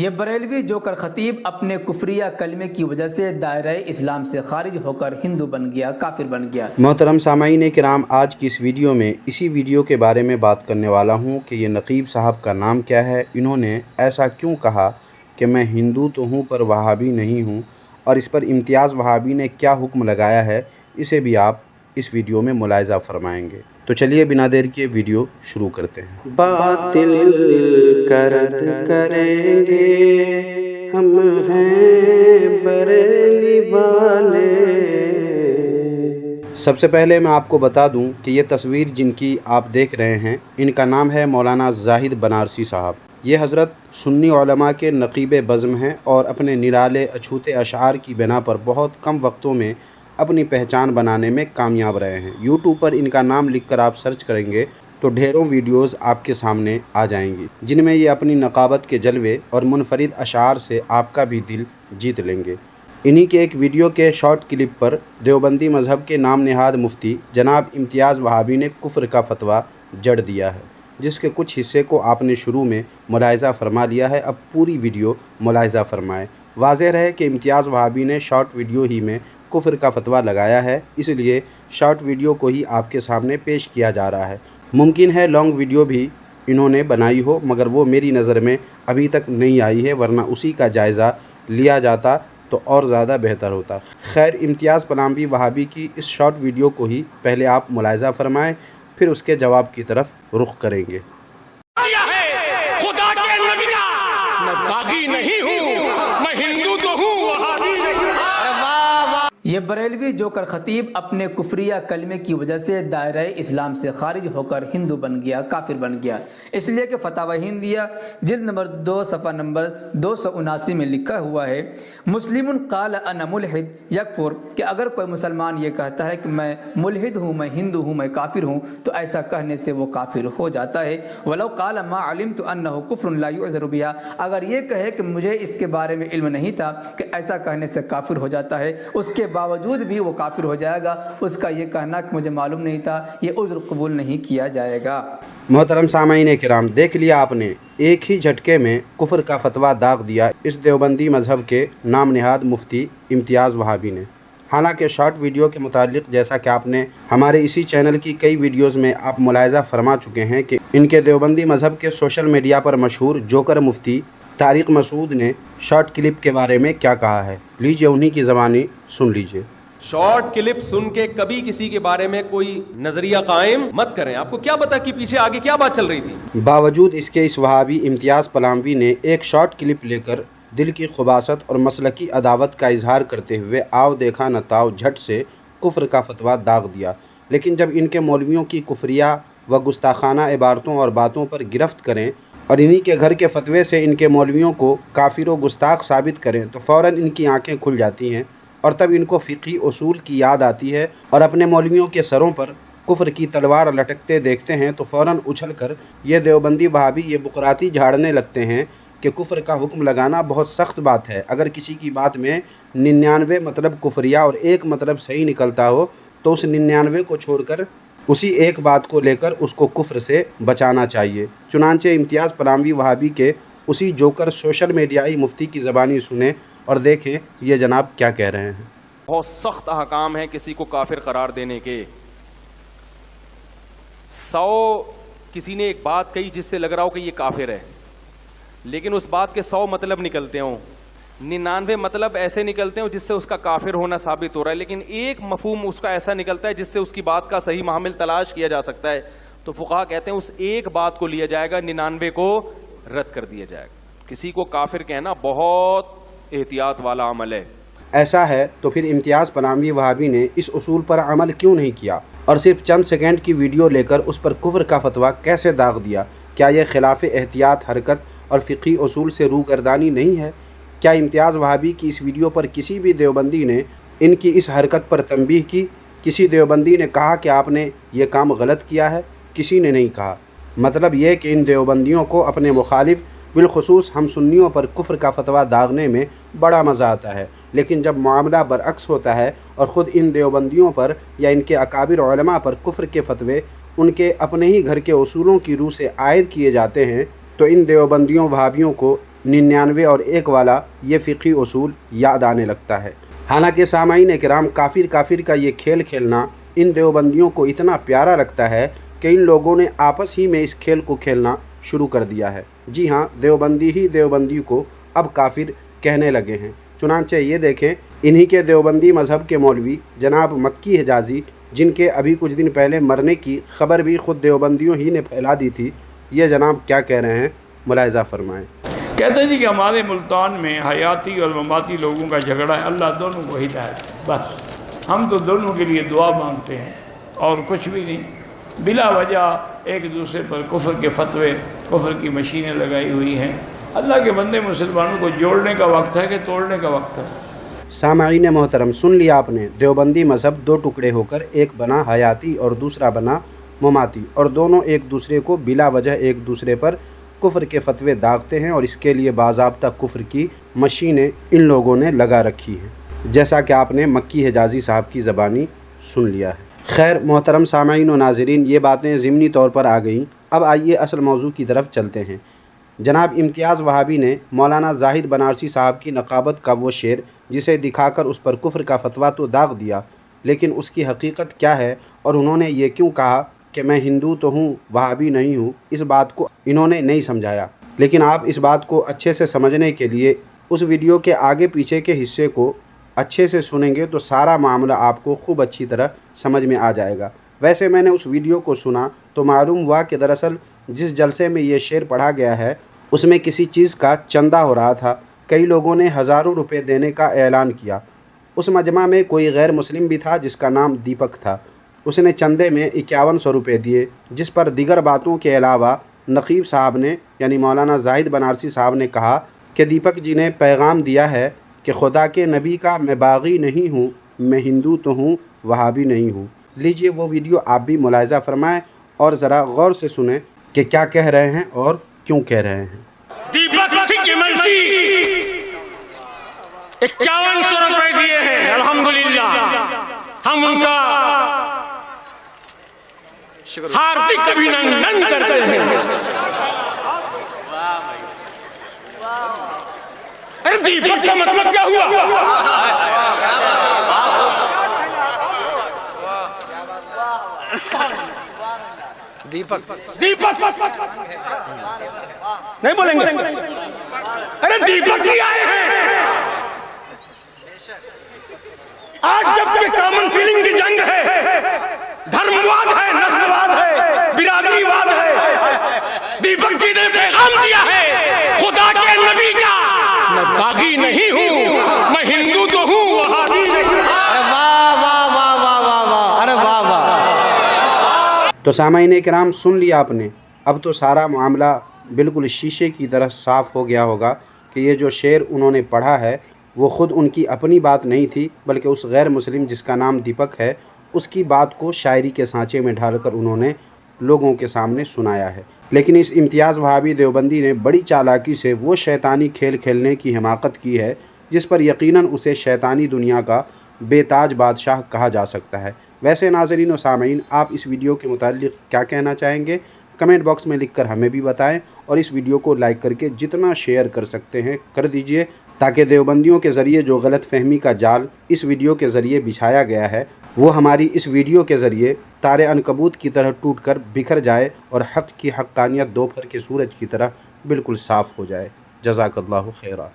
یہ بریلوی جوکر خطیب اپنے کفریہ کلمے کی وجہ سے دائرہ اسلام سے خارج ہو کر ہندو بن گیا، کافر بن گیا۔ محترم سامعین کرام، آج کی اس ویڈیو میں اسی ویڈیو کے بارے میں بات کرنے والا ہوں کہ یہ نقیب صاحب کا نام کیا ہے، انہوں نے ایسا کیوں کہا کہ میں ہندو تو ہوں پر وہابی نہیں ہوں، اور اس پر امتیاز وہابی نے کیا حکم لگایا ہے، اسے بھی آپ اس ویڈیو میں ملاحظہ فرمائیں گے۔ تو چلیے بنا دیر کیے ویڈیو شروع کرتے ہیں۔ باطل کا رد کریں گے، ہم ہیں بریلی والے۔ سب سے پہلے میں آپ کو بتا دوں کہ یہ تصویر جن کی آپ دیکھ رہے ہیں، ان کا نام ہے مولانا زاہد بنارسی صاحب۔ یہ حضرت سنی علماء کے نقیب بزم ہیں اور اپنے نرالے اچھوتے اشعار کی بنا پر بہت کم وقتوں میں اپنی پہچان بنانے میں کامیاب رہے ہیں۔ یوٹیوب پر ان کا نام لکھ کر آپ سرچ کریں گے تو ڈھیروں ویڈیوز آپ کے سامنے آ جائیں گی، جن میں یہ اپنی نقابت کے جلوے اور منفرد اشعار سے آپ کا بھی دل جیت لیں گے۔ انہی کے ایک ویڈیو کے شارٹ کلپ پر دیوبندی مذہب کے نام نہاد مفتی جناب امتیاز وہابی نے کفر کا فتویٰ جڑ دیا ہے، جس کے کچھ حصے کو آپ نے شروع میں ملاحظہ فرما لیا ہے۔ اب پوری ویڈیو ملاحظہ فرمائیں۔ واضح رہے کہ امتیاز وہابی نے شارٹ ویڈیو ہی میں کفر کا فتویٰ لگایا ہے، اس لیے شارٹ ویڈیو کو ہی آپ کے سامنے پیش کیا جا رہا ہے۔ ممکن ہے لانگ ویڈیو بھی انہوں نے بنائی ہو، مگر وہ میری نظر میں ابھی تک نہیں آئی ہے، ورنہ اسی کا جائزہ لیا جاتا تو اور زیادہ بہتر ہوتا۔ خیر، امتیاز پلاموی وہابی کی اس شارٹ ویڈیو کو ہی پہلے آپ ملاحظہ فرمائیں، پھر اس کے جواب کی طرف رخ کریں گے۔ خدا کے نبی کا میں باغی نہیں ہوں، میں ہندو تو ہوں وہابی نہیں۔ یہ بریلوی جوکر خطیب اپنے کفریہ کلمے کی وجہ سے دائرہ اسلام سے خارج ہو کر ہندو بن گیا، کافر بن گیا، اس لیے کہ فتاوی ہندیہ جلد نمبر 2 صفحہ نمبر 279 میں لکھا ہوا ہے، مسلم قال انا ملحد یکفر، کہ اگر کوئی مسلمان یہ کہتا ہے کہ میں ملحد ہوں، میں ہندو ہوں، میں کافر ہوں، تو ایسا کہنے سے وہ کافر ہو جاتا ہے۔ ولو قال ما علمت انه کفر لا يعذر بها، اگر یہ کہے کہ مجھے اس کے بارے میں علم نہیں تھا کہ ایسا کہنے سے کافر ہو جاتا ہے، اس کے باوجود بھی وہ کافر ہو جائے گا، اس کا یہ کہنا کہ مجھے معلوم نہیں تھا، یہ عذر قبول نہیں کیا جائے گا۔ محترم سامعین کرام، دیکھ لیا آپ نے، ایک ہی جھٹکے میں کفر کا فتویٰ داغ دیا اس دیوبندی مذہب کے نام نہاد مفتی امتیاز وہابی نے۔ حالانکہ شارٹ ویڈیو کے متعلق جیسا کہ آپ نے ہمارے اسی چینل کی کئی ویڈیوز میں آپ ملاحظہ فرما چکے ہیں کہ ان کے دیوبندی مذہب کے سوشل میڈیا پر مشہور جوکر مفتی طارق مسعود نے شارٹ کلپ کے بارے میں کیا کہا ہے، لیجئے انہی کی زبانی سن لیجئے۔ شارٹ کلپ سن کے کبھی کسی کے بارے میں کوئی نظریہ قائم مت کریں۔ آپ کو کیا پتا کہ پیچھے آگے کیا بات چل رہی تھی؟ باوجود اس کے اس وہابی امتیاز پلاموی نے ایک شارٹ کلپ لے کر دل کی خباثت اور مسلکی عداوت کا اظہار کرتے ہوئے آؤ دیکھا نہ تاؤ جھٹ سے کفر کا فتویٰ داغ دیا، لیکن جب ان کے مولویوں کی کفریہ و گستاخانہ عبارتوں اور باتوں پر گرفت کریں اور انہی کے گھر کے فتوے سے ان کے مولویوں کو کافر و گستاخ ثابت کریں تو فوراً ان کی آنکھیں کھل جاتی ہیں، اور تب ان کو فقہی اصول کی یاد آتی ہے اور اپنے مولویوں کے سروں پر کفر کی تلوار لٹکتے دیکھتے ہیں تو فوراً اچھل کر یہ دیوبندی وہابی یہ بقراتی جھاڑنے لگتے ہیں کہ کفر کا حکم لگانا بہت سخت بات ہے، اگر کسی کی بات میں 99 مطلب کفریہ اور ایک مطلب صحیح نکلتا ہو تو اس 99 کو چھوڑ کر اسی ایک بات کو لے کر اس کو کفر سے بچانا چاہیے۔ چنانچہ امتیاز پلاموی وہابی کے اسی جوکر سوشل میڈیائی مفتی کی زبانی سنیں اور دیکھیں یہ جناب کیا کہہ رہے ہیں۔ بہت سخت احکام ہے کسی کو کافر قرار دینے کے۔ 100 کسی نے ایک بات کہی جس سے لگ رہا ہو کہ یہ کافر ہے، لیکن اس بات کے 100 مطلب نکلتے ہوں، 99 مطلب ایسے نکلتے ہوں جس سے اس کا کافر ہونا ثابت ہو رہا ہے، لیکن ایک مفہوم اس کا ایسا نکلتا ہے جس سے اس کی بات کا صحیح محمل تلاش کیا جا سکتا ہے، تو فقہا کہتے ہیں اس ایک بات کو لیا جائے گا، 99 کو رد کر دیا جائے گا۔ کسی کو کافر کہنا بہت احتیاط والا عمل ہے۔ ایسا ہے تو پھر امتیاز پلاموی وہابی نے اس اصول پر عمل کیوں نہیں کیا اور صرف چند سیکنڈ کی ویڈیو لے کر اس پر کفر کا فتویٰ کیسے داغ دیا؟ کیا یہ خلاف احتیاط حرکت اور فقہی اصول سے روگردانی نہیں ہے؟ کیا امتیاز وہابی کی اس ویڈیو پر کسی بھی دیوبندی نے ان کی اس حرکت پر تنبیہ کی؟ کسی دیوبندی نے کہا کہ آپ نے یہ کام غلط کیا ہے؟ کسی نے نہیں کہا۔ مطلب یہ کہ ان دیوبندیوں کو اپنے مخالف بالخصوص ہم سنیوں پر کفر کا فتویٰ داغنے میں بڑا مزہ آتا ہے، لیکن جب معاملہ برعکس ہوتا ہے اور خود ان دیوبندیوں پر یا ان کے اکابر علماء پر کفر کے فتوے ان کے اپنے ہی گھر کے اصولوں کی روح سے عائد کیے جاتے ہیں تو ان دیوبندیوں وہابیوں کو 99 اور 1 والا یہ فقہی اصول یاد آنے لگتا ہے۔ حالانکہ سامعین کرام، کافر کا یہ کھیل کھیلنا ان دیوبندیوں کو اتنا پیارا لگتا ہے کہ ان لوگوں نے آپس ہی میں اس کھیل کو کھیلنا شروع کر دیا ہے۔ جی ہاں، دیوبندی ہی دیوبندی کو اب کافر کہنے لگے ہیں۔ چنانچہ یہ دیکھیں، انہی کے دیوبندی مذہب کے مولوی جناب مکی حجازی، جن کے ابھی کچھ دن پہلے مرنے کی خبر بھی خود دیوبندیوں ہی نے پھیلا دی تھی، یہ جناب کیا کہہ رہے ہیں، ملاحظہ فرمائیں۔ کہتے ہیں جی کہ ہمارے ملتان میں حیاتی اور مماتی لوگوں کا جھگڑا ہے، اللہ دونوں کو ہدایت دے، بس ہم تو دونوں کے لیے دعا مانگتے ہیں اور کچھ بھی نہیں۔ بلا وجہ ایک دوسرے پر کفر کے فتوے، کفر کی مشینیں لگائی ہوئی ہیں۔ اللہ کے بندے مسلمانوں کو جوڑنے کا وقت ہے کہ توڑنے کا وقت ہے؟ سامعین محترم، سن لیا آپ نے، دیوبندی مذہب دو ٹکڑے ہو کر ایک بنا حیاتی اور دوسرا بنا مماتی، اور دونوں ایک دوسرے کو بلا وجہ ایک دوسرے پر کفر کے فتوے داغتے ہیں، اور اس کے لیے باضابطہ کفر کی مشینیں ان لوگوں نے لگا رکھی ہیں، جیسا کہ آپ نے مکی حجازی صاحب کی زبانی سن لیا ہے۔ خیر محترم سامعین و ناظرین، یہ باتیں ضمنی طور پر آ گئیں، اب آئیے اصل موضوع کی طرف چلتے ہیں۔ جناب امتیاز وہابی نے مولانا زاہد بنارسی صاحب کی نقابت کا وہ شعر، جسے دکھا کر اس پر کفر کا فتویٰ تو داغ دیا، لیکن اس کی حقیقت کیا ہے اور انہوں نے یہ کیوں کہا کہ میں ہندو تو ہوں وہابی نہیں ہوں، اس بات کو انہوں نے نہیں سمجھایا۔ لیکن آپ اس بات کو اچھے سے سمجھنے کے لیے اس ویڈیو کے آگے پیچھے کے حصے کو اچھے سے سنیں گے تو سارا معاملہ آپ کو خوب اچھی طرح سمجھ میں آ جائے گا۔ ویسے میں نے اس ویڈیو کو سنا تو معلوم ہوا کہ دراصل جس جلسے میں یہ شعر پڑھا گیا ہے اس میں کسی چیز کا چندہ ہو رہا تھا، کئی لوگوں نے ہزاروں روپے دینے کا اعلان کیا۔ اس مجمع میں کوئی غیر مسلم بھی تھا جس کا نام دیپک تھا، اس نے چندے میں 5100 روپے دیے، جس پر دیگر باتوں کے علاوہ نقیب صاحب نے یعنی مولانا زاہد بنارسی صاحب نے کہا کہ دیپک جی نے پیغام دیا ہے کہ خدا کے نبی کا میں باغی نہیں ہوں، میں ہندو تو ہوں وہابی نہیں ہوں۔ لیجئے وہ ویڈیو آپ بھی ملاحظہ فرمائیں اور ذرا غور سے سنیں کہ کیا کہہ رہے ہیں اور کیوں کہہ رہے ہیں۔ دیپک سنگھ کی مرضی 5100 روپے دیے ہیں، الحمدللہ ہم ان کا ہاردک ابھینندن کرتے ہیں۔ ارے دیپک کا مطلب کیا ہوا؟ دیپک نہیں بولیں گے؟ ارے دیپک ہی آئے ہیں۔ آج جب کہ کامن فیلنگ کی جنگ ہے، دھرمواد ہے، نسلواد ہے، برادری واد ہے، دیپک جی نے پیغام دیا ہے خدا کے نبی کا میں باغی نہیں ہوں، میں ہندو تو ہوں وہابی نہیں ہوں۔ تو سامعین کرام سن لیا آپ نے، اب تو سارا معاملہ بالکل شیشے کی طرح صاف ہو گیا ہوگا کہ یہ جو شعر انہوں نے پڑھا ہے وہ خود ان کی اپنی بات نہیں تھی، بلکہ اس غیر مسلم جس کا نام دیپک ہے اس کی بات کو شاعری کے سانچے میں ڈھال کر انہوں نے لوگوں کے سامنے سنایا ہے۔ لیکن اس امتیاز وہابی دیوبندی نے بڑی چالاکی سے وہ شیطانی کھیل کھیلنے کی حماقت کی ہے جس پر یقیناً اسے شیطانی دنیا کا بے تاج بادشاہ کہا جا سکتا ہے۔ ویسے ناظرین و سامعین، آپ اس ویڈیو کے متعلق کیا کہنا چاہیں گے؟ کمنٹ باکس میں لکھ کر ہمیں بھی بتائیں، اور اس ویڈیو کو لائک کر کے جتنا شیئر کر سکتے ہیں کر دیجئے، تاکہ دیوبندیوں کے ذریعے جو غلط فہمی کا جال اس ویڈیو کے ذریعے بچھایا گیا ہے وہ ہماری اس ویڈیو کے ذریعے تار عنکبوت کی طرح ٹوٹ کر بکھر جائے اور حق کی حقانیت دوپہر کے سورج کی طرح بالکل صاف ہو جائے۔ جزاک اللہ خیرہ۔